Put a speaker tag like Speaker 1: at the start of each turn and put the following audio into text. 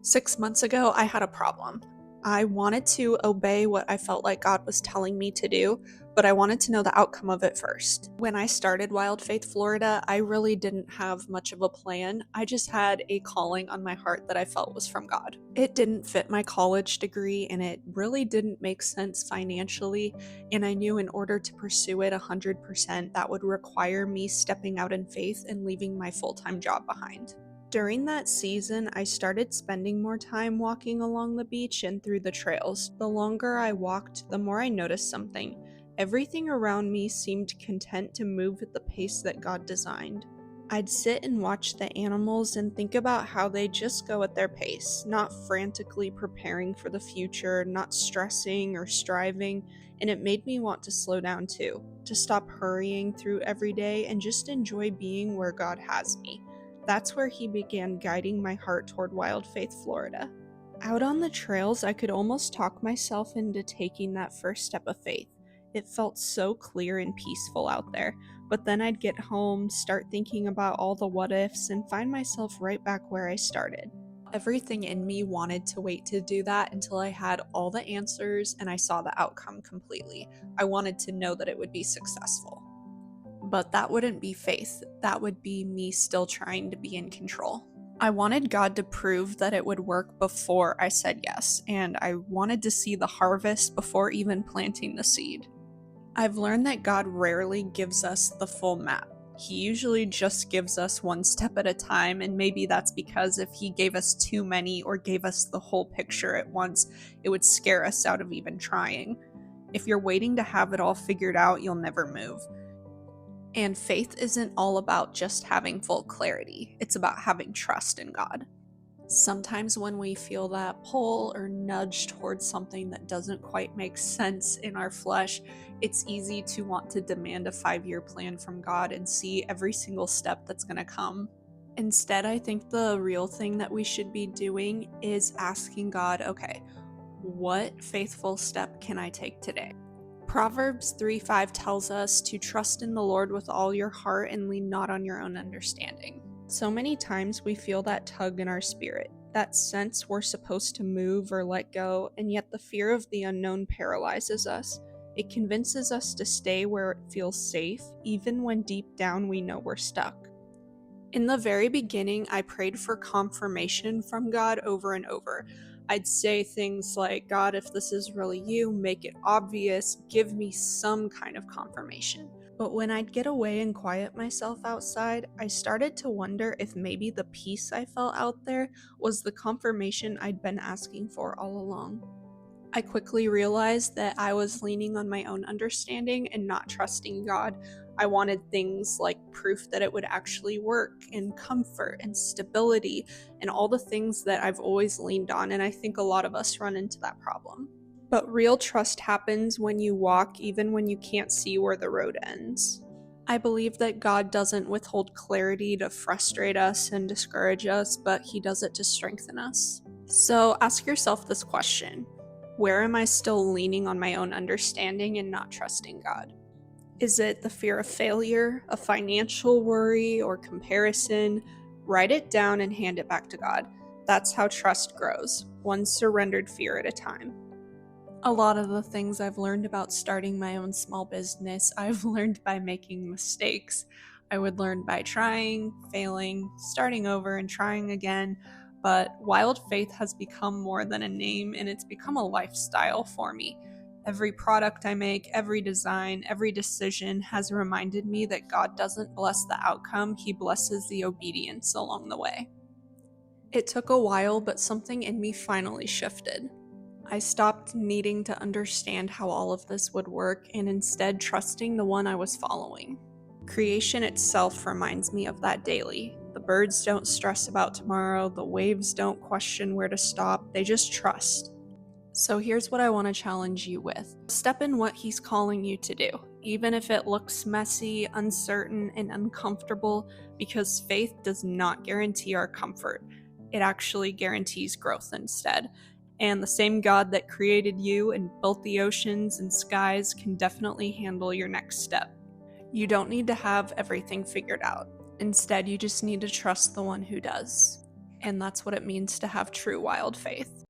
Speaker 1: 6 months ago, I had a problem. I wanted to obey what I felt like God was telling me to do, but I wanted to know the outcome of it first. When I started Wild Faith Florida, I really didn't have much of a plan. I just had a calling on my heart that I felt was from God. It didn't fit my college degree and it really didn't make sense financially, and I knew in order to pursue it 100%, that would require me stepping out in faith and leaving my full-time job behind. During that season, I started spending more time walking along the beach and through the trails. The longer I walked, the more I noticed something. Everything around me seemed content to move at the pace that God designed. I'd sit and watch the animals and think about how they just go at their pace, not frantically preparing for the future, not stressing or striving, and it made me want to slow down too, to stop hurrying through every day and just enjoy being where God has me. That's where he began guiding my heart toward Wild Faith Florida. Out on the trails, I could almost talk myself into taking that first step of faith. It felt so clear and peaceful out there, but then I'd get home, start thinking about all the what ifs, and find myself right back where I started. Everything in me wanted to wait to do that until I had all the answers and I saw the outcome completely. I wanted to know that it would be successful. But that wouldn't be faith. That would be me still trying to be in control. I wanted God to prove that it would work before I said yes, and I wanted to see the harvest before even planting the seed. I've learned that God rarely gives us the full map. He usually just gives us one step at a time, and maybe that's because if he gave us too many or gave us the whole picture at once, it would scare us out of even trying. If you're waiting to have it all figured out, you'll never move. And faith isn't all about just having full clarity, it's about having trust in God. Sometimes when we feel that pull or nudge towards something that doesn't quite make sense in our flesh, it's easy to want to demand a 5-year plan from God and see every single step that's going to come. Instead, I think the real thing that we should be doing is asking God, okay, what faithful step can I take today? Proverbs 3:5 tells us to trust in the Lord with all your heart and lean not on your own understanding. So many times we feel that tug in our spirit, that sense we're supposed to move or let go, and yet the fear of the unknown paralyzes us. It convinces us to stay where it feels safe, even when deep down we know we're stuck. In the very beginning, I prayed for confirmation from God over and over. I'd say things like, God, if this is really you, make it obvious, give me some kind of confirmation. But when I'd get away and quiet myself outside, I started to wonder if maybe the peace I felt out there was the confirmation I'd been asking for all along. I quickly realized that I was leaning on my own understanding and not trusting God. I wanted things like proof that it would actually work, and comfort and stability, and all the things that I've always leaned on, and I think a lot of us run into that problem. But real trust happens when you walk even when you can't see where the road ends. I believe that God doesn't withhold clarity to frustrate us and discourage us, but He does it to strengthen us. So ask yourself this question. Where am I still leaning on my own understanding and not trusting God? Is it the fear of failure, a financial worry, or comparison? Write it down and hand it back to God. That's how trust grows, one surrendered fear at a time. A lot of the things I've learned about starting my own small business, I've learned by making mistakes. I would learn by trying, failing, starting over, and trying again. But Wild Faith has become more than a name, and it's become a lifestyle for me. Every product I make, every design, every decision has reminded me that God doesn't bless the outcome, He blesses the obedience along the way. It took a while, but something in me finally shifted. I stopped needing to understand how all of this would work and instead trusting the one I was following. Creation itself reminds me of that daily. The birds don't stress about tomorrow, the waves don't question where to stop, they just trust. So here's what I want to challenge you with. Step in what He's calling you to do, even if it looks messy, uncertain, and uncomfortable, because faith does not guarantee our comfort. It actually guarantees growth instead. And the same God that created you and built the oceans and skies can definitely handle your next step. You don't need to have everything figured out. Instead, you just need to trust the one who does. And that's what it means to have true wild faith.